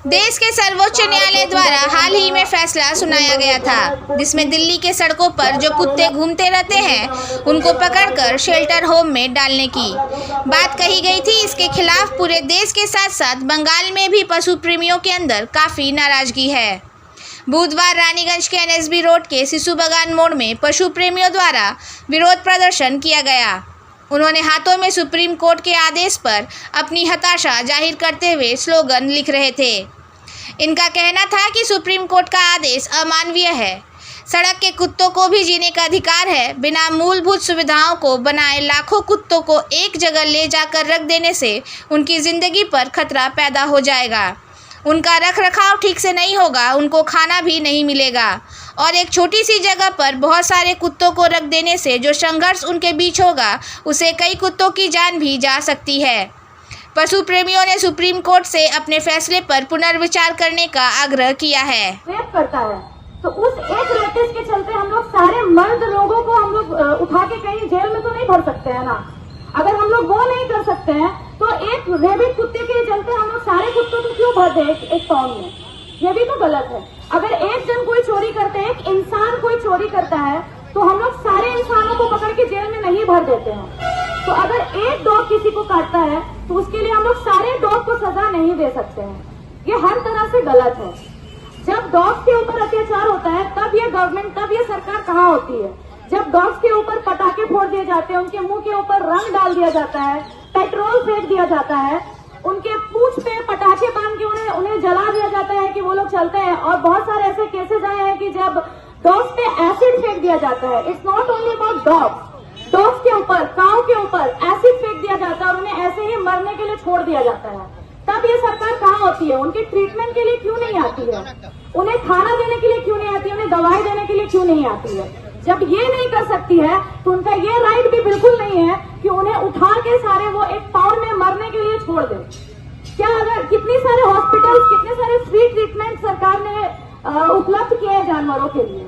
देश के सर्वोच्च न्यायालय द्वारा हाल ही में फैसला सुनाया गया था, जिसमें दिल्ली के सड़कों पर जो कुत्ते घूमते रहते हैं उनको पकड़कर शेल्टर होम में डालने की बात कही गई थी। इसके खिलाफ पूरे देश के साथ साथ बंगाल में भी पशु प्रेमियों के अंदर काफ़ी नाराजगी है। बुधवार रानीगंज के एनएसबी रोड के शिशु बागान मोड़ में पशु प्रेमियों द्वारा विरोध प्रदर्शन किया गया। उन्होंने हाथों में सुप्रीम कोर्ट के आदेश पर अपनी हताशा जाहिर करते हुए स्लोगन लिख रहे थे। इनका कहना था कि सुप्रीम कोर्ट का आदेश अमानवीय है। सड़क के कुत्तों को भी जीने का अधिकार है। बिना मूलभूत सुविधाओं को बनाए लाखों कुत्तों को एक जगह ले जाकर रख देने से उनकी ज़िंदगी पर खतरा पैदा हो जाएगा। उनका रख रखाव ठीक से नहीं होगा, उनको खाना भी नहीं मिलेगा और एक छोटी सी जगह पर बहुत सारे कुत्तों को रख देने से जो संघर्ष उनके बीच होगा उसे कई कुत्तों की जान भी जा सकती है। पशु प्रेमियों ने सुप्रीम कोर्ट से अपने फैसले पर पुनर्विचार करने का आग्रह किया है। रेप करता है तो उस एक रेपिस के चलते हम लोग सारे मर्द लोगों को हम लोग उठा के कहीं जेल में तो नहीं भर सकते हैं ना। अगर हम लोग वो नहीं कर सकते हैं तो एक रेबिट कुत्ते के चलते हम लोग सारे कुत्तों को क्यों भर दे एक फॉर्म में? ये भी तो गलत है। अगर एक जन कोई चोरी करते हैं, एक इंसान कोई चोरी करता है तो हम लोग सारे इंसानों को पकड़ के जेल में नहीं भर देते हैं। तो अगर एक डॉग किसी को काटता है तो उसके लिए हम लोग सारे डॉग को सजा नहीं दे सकते हैं। ये हर तरह से गलत है। जब डॉग्स के ऊपर अत्याचार होता है तब ये गवर्नमेंट, तब ये सरकार कहाँ होती है? जब डॉग्स के ऊपर पटाखे फोड़ दिए जाते हैं, उनके मुंह के ऊपर रंग डाल दिया जाता है, पेट्रोल फेंक दिया जाता है, उनके पूंछ पे पटाखे बांध के उन्हें जला दिया जाता है कि वो लोग चलते हैं। और बहुत सारे ऐसे केसेस आए हैं कि जब डॉग्स पे एसिड फेंक दिया जाता है। It's not only about dogs के ऊपर, काऊ के ऊपर एसिड फेंक दिया जाता है और उन्हें ऐसे ही मरने के लिए छोड़ दिया जाता है। तब ये सरकार कहाँ होती है? उनके ट्रीटमेंट के लिए क्यों नहीं आती है? उन्हें खाना देने के लिए क्यों नहीं आती है? उन्हें दवाई देने के लिए क्यों नहीं आती है? जब ये नहीं कर सकती है तो उनका ये राइट भी बिल्कुल नहीं है कि उन्हें उठा के सारे वो एक पाउंड में मरने के लिए छोड़ दे। क्या अगर कितने सारे हॉस्पिटल्स, कितने सारे फ्री ट्रीटमेंट सरकार ने उपलब्ध किए हैं जानवरों के लिए,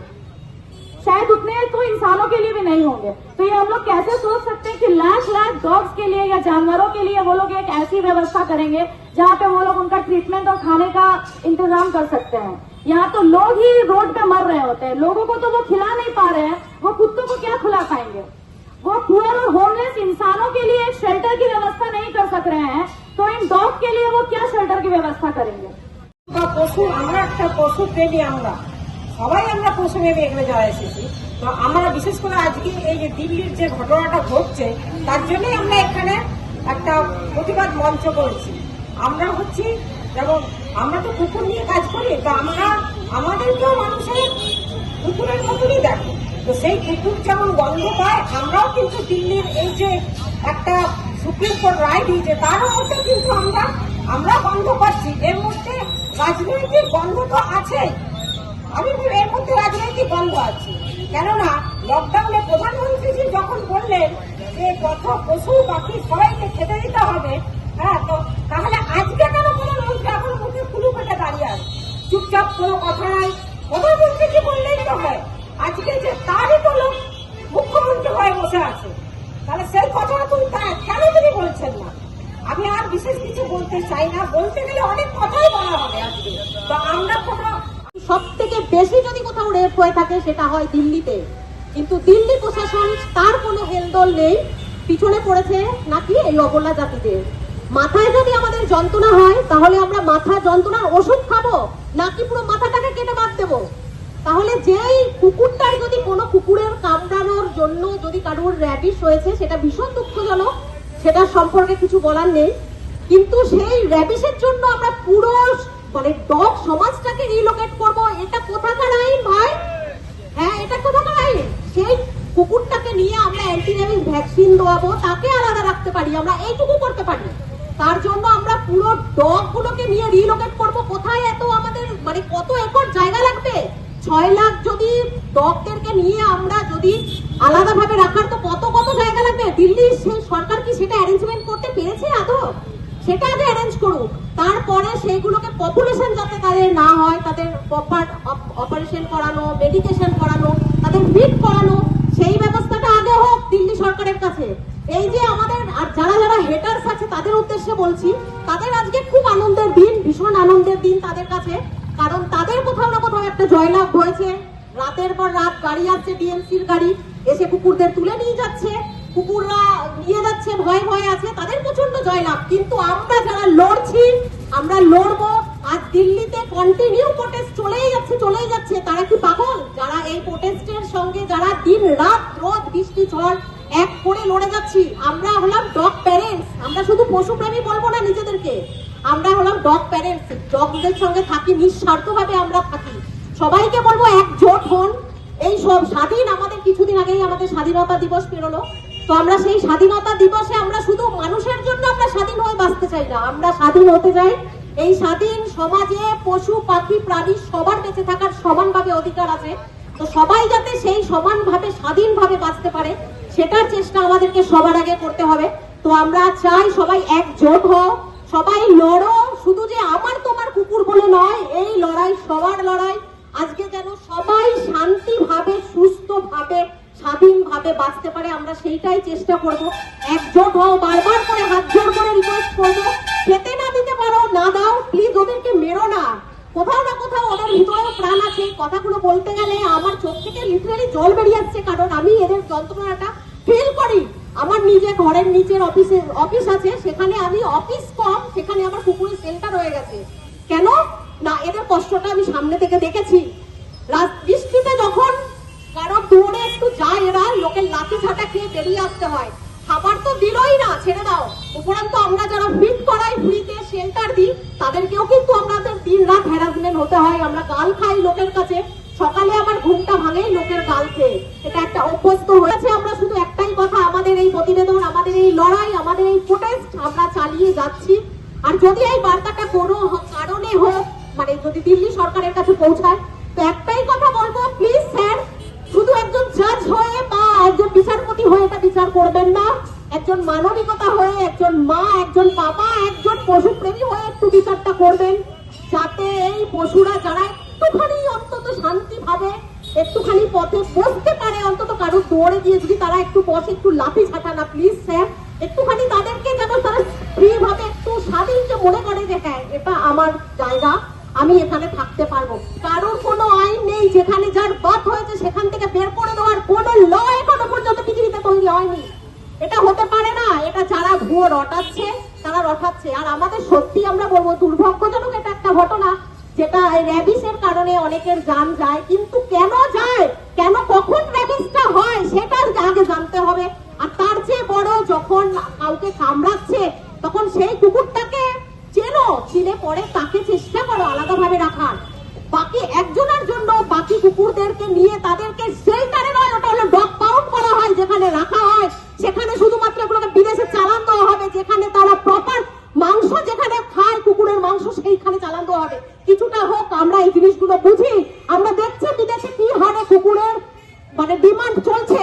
शायद उतने तो इंसानों के लिए भी नहीं होंगे। तो ये हम लोग कैसे सोच सकते हैं कि लाख डॉग्स के लिए या जानवरों के लिए वो लोग एक ऐसी व्यवस्था करेंगे जहाँ पे वो लोग उनका ट्रीटमेंट और खाने का इंतजाम कर सकते हैं। यहाँ तो लोग ही रोड पे मर रहे होते हैं। लोगों को तो वो खिला नहीं पा रहे हैं, वो कुत्तों को क्या खिला पाएंगे? वो पुअर और होमलेस इंसानों के लिए एक शेल्टर की व्यवस्था नहीं कर सक रहे हैं तो इन डॉग के लिए वो क्या शेल्टर की व्यवस्था करेंगे? পশু আমরা একটা পশু প্রেমী, আমরা সবাই আমরা পশু প্রেমী এখানে যারা এসেছি। তো আমরা বিশেষ করে আজকে এই যে দিল্লির যে ঘটনাটা ঘটছে তার জন্যই আমরা এখানে একটা প্রতিবাদ মঞ্চ করেছি। আমরা হচ্ছি যেমন আমরা তো কুকুর নিয়ে কাজ করি, তো আমরা আমাদেরকেও মানুষের কুকুরের মতনই দেখে। তো সেই কুকুর যেমন গন্ধ পায়, আমরাও কিন্তু দিল্লির এই যে একটা সুপ্রিম কোর্ট রায় দিয়েছে তারও মধ্যে কিন্তু আমরা গন্ধ পাচ্ছি। এর মধ্যে রাজনৈতিক গন্ধ তো আছে। আমি বলি এর মধ্যে রাজনৈতিক গন্ধ আছে, কেননা লকডাউনে প্রধানমন্ত্রীজি যখন বললেন যে পশু পাখি সবাইকে খেতে দিতে হবে, হ্যাঁ, তো তাহলে আজকে কেন প্রধানমন্ত্রী এখন মুখে কুলু পেটে দাঁড়িয়ে আছে, চুপচাপ কোনো কথা নাই? প্রধানমন্ত্রীজি বললেই তো হয়। আজকে যে তারই তো লোক মুখ্যমন্ত্রী হয়ে বসে আছে, তাহলে সেই কথাটা কেন তিনি বলছেন না? আমি আর বিশেষ কিছু বলতে চাই না, বলতে গেলে অনেক কথাই বলা হবে আজকে। তো আমরা সব থেকে বেশি যদি কোথাও রেপ হয়ে থাকে সেটা হয় দিল্লিতে, কিন্তু দিল্লি প্রশাসন তার কোনো হেলদোল নেই। পিছনে পড়েছে নাকি এই অবলা জাতিদের। মাথায় যদি আমাদের যন্ত্রণা হয় তাহলে আমরা মাথা যন্ত্রণার ওষুধ খাবো নাকি পুরো মাথাটাকে কেটে বাদ দেবো? তাহলে যেই কুকুরটার যদি কোনো কুকুরের কামড়ানোর জন্য যদি কারোর র্যাবিস হয়েছে সেটা ভীষণ দুঃখজনক, সেটা সম্পর্কে কিছু বলার নেই। কিন্তু সেই র্যাবিসের জন্য আমরা পুরো ডগ সমাজটাকে রিলোকেট করবো, এটা কোথাকার আইন ভাই? হ্যাঁ, এটা কোথাকার আইন? সেই কুকুরটাকে নিয়ে আমরা অ্যান্টি র্যাবিস ভ্যাকসিন দেওয়াবো, তাকে আলাদা রাখতে পারি, আমরা এইটুকু করতে পারি। তার জন্য আমরা পুরো ডগ গুলোকে নিয়ে রিলোকেট করবো। কোথায় এত আমাদের কত একর জায়গা লাগবে? 6 লাখ যদি ডগদেরকে নিয়ে আমরা যদি আলাদাভাবে রাখার তো কত জায়গা লাগবে? দিল্লির সেই সরকার কি সেটা অ্যারেঞ্জমেন্ট করতে পেরেছে আদৌ? সেটা আগে অ্যারেঞ্জ করুক, তারপরে সেইগুলোকে পপুলেশন যাতে তাদের না হয়, তাদের প্রপার অপারেশন করানো, মেডিকেশন করানো, তাদের ফিট করানো, সেই ব্যবস্থাটা আগে হোক দিল্লি সরকারের কাছে। এই যে আমাদের আর যারা হেটার্স আছে তাদের উদ্দেশ্যে বলছি, তাদের আজকে খুব আনন্দের দিন। ভীষণ আনন্দের দিন তাদের কাছে, কারণ তাদের কোথাও না কোথাও একটা জয়লাভ হয়েছে। রাতের পর রাত গাড়ি আসছে, ডিএমসির গাড়ি এসে কুকুরদের তুলে নিয়ে যাচ্ছে, কুকুররা নিয়ে যাচ্ছে, ভয়ে ভয়ে আছে, তাদের প্রচন্ড জয়লাভ। কিন্তু আমরা যারা লড়ছি, আমরা লড়বো। আজ দিল্লিতে কন্টিনিউ প্রোটেস্ট চলেই যাচ্ছে। তারা কি পাগল? যারা এই প্রোটেস্টের সঙ্গে যারা দিন রাত রোদ বৃষ্টি ঝড় এক করে লড়ে যাচ্ছি, আমরা হলাম ডগ প্যারেন্টস। আমরা শুধু পশুপ্রেমী বলবো না নিজেদেরকে, আমরা হলাম ডগ প্যারেন্টস। ডগদের সঙ্গে থাকি, নিঃস্বার্থভাবে আমরা থাকি। সবাইকে বলবো একজোট হন। এই সব স্বাধীন, আমাদের কিছুদিন আগেই আমাদের স্বাধীনতা দিবস পেরোলো। তো আমরা সেই স্বাধীনতা দিবসে আমরা শুধু মানুষের জন্য আমরা স্বাধীন হয়ে বাঁচতে চাই না, আমরা স্বাধীন হতে চাই এই স্বাধীন সমাজে পশু পাখি প্রাণী সবার বেঁচে থাকার সমানভাবে অধিকার আছে। তো সবাই যাতে সেই সমানভাবে স্বাধীনভাবে বাঁচতে পারে সেটার চেষ্টা আমাদেরকে সবার আগে করতে হবে। তো আমরা চাই সবাই একজোট হও, সবাই লড়ো। শুধু যে আমার তোমার কুকুর বলে নয়, এই লড়াই সবার লড়াই। আজকে যেন সবাই শান্তিভাবে সুস্থভাবে স্বাধীনভাবে বাঁচতে পারে, আমরা সেইটাই চেষ্টা করব। একজোট হও, বারবার করে হাত জোড় করে রিকোয়েস্ট করবো, খেতে না দিতে পারো না দাও, প্লিজ ওদেরকে মেরো না। কোথাও না কোথাও ওদের ভিতরেও প্রাণ আছে। কথাগুলো বলতে গেলে আমার চোখ থেকে লিটারালি জল বেরিয়ে যাচ্ছে, কারণ আমি এদের যন্ত্রণাটা ফিল করি। আমার নিজে ঘরের নিচের অফিস আছে, সেখানে আমি অফিস কম, সেখানে আমার কুকুরের সেন্টার হয়ে গেছে। কেন না, এদের কষ্টটা আমি সামনে থেকে দেখেছি। বৃষ্টিতে যখন কারো দৌড়ে একটু যায়, এরা লোকের লাঠি ঝাঁটা খেয়ে বেরিয়ে আসতে হয়। খাবার তো দিলই না, ছেড়ে দাও। উপরন্ত আমরা যারা ফিট করাই, ফ্রিতে শেল্টার দিই, তাদেরকেও কিন্তু আমাদের দিন রাত হ্যারাসমেন্ট হতে হয়। আমরা গাল খাই লোকের কাছে, সকালে আমার ঘুমটা ভাঙেই লোকের গাল খেয়ে। এটা একটা অভ্যস্ত হয়েছে। আমরা শুধু একটাই কথা, আমাদের এই প্রতিবেদন, আমাদের এই লড়াই, আমাদের এই প্রোটেস্ট আমরা চালিয়ে যাচ্ছি। আর যদি এই বার্তাটা কোনো কারণে হোক, মানে যদি দিল্লি সরকারের কাছে পৌঁছায়, তো একটাই কথা বলবো, প্লিজ স্যার, শুধু একজন জাজ হয়ে বা একজন বিচারপতি হয়ে এটা বিচার করবেন না। একজন মানবিকতা হয়ে, একজন মা, একজন বাবা, একজন পশুপ্রেমী হয়ে একটু বিচারটা করবেন, যাতে এই পশুরা যারা একটুখানি অন্তত শান্তিভাবে একটুখানি পথে বসতে পারে, অন্তত কারো দৌড়ে গিয়ে যদি তারা একটু বসে, একটু লাঠি ঝাঁটা না, প্লিজ স্যার, একটুখানি তাদেরকে যেন তারা ফ্রি ভাবে একটু স্বাধীন যে মনে করে যে হ্যাঁ এটা আমার জায়গা, আমি এখানে থাকতে পারবো। কারোর কোনো আইন নেই, যেখানে যার বাদ হয়েছে সেখান থেকে বের করে দেওয়ার কোনো ল এখনো পর্যন্ত পৃথিবীতে তৈরি হয়নি। এটা হতে পারে না। এটা যারা ভুয়ো রটাচ্ছে তারা রটাচ্ছে। আর আমাদের সত্যি আমরা বলবো, দুর্ভাগ্যজনক এটা একটা ঘটনা, যেটা র্যাবিসের কারণে অনেকের জান যায়। কিন্তু কেন যায়, কেন কখন র্যাবিসটা হয় সেটা আগে জানতে হবে। আর তার চেয়ে বড়, যখন কাউকে কামড়াচ্ছে তখন সেই কুকুরটাকে চেনো, চিনে পরে তাকে চেষ্টা করো আলাদাভাবে রাখার। বাকি একজনের জন্য বাকি কুকুরদেরকে নিয়ে তাদেরকে শেল্টারে নয়, ওটা হলো ডগ পাউন্ড করা হয়, যেখানে রাখা হয় সেখানে শুধুমাত্র এগুলোকে বিদেশে চালান দেওয়া হবে, যেখানে তারা প্রপার মাংস যেখানে খায় কুকুরের মাংস সেইখানে চালান দেওয়া হবে। কিছুটা হোক আমরা এই জিনিসগুলো বুঝি। আমরা দেখছি বিদেশে কি হারে কুকুরের মানে ডিমান্ড চলছে।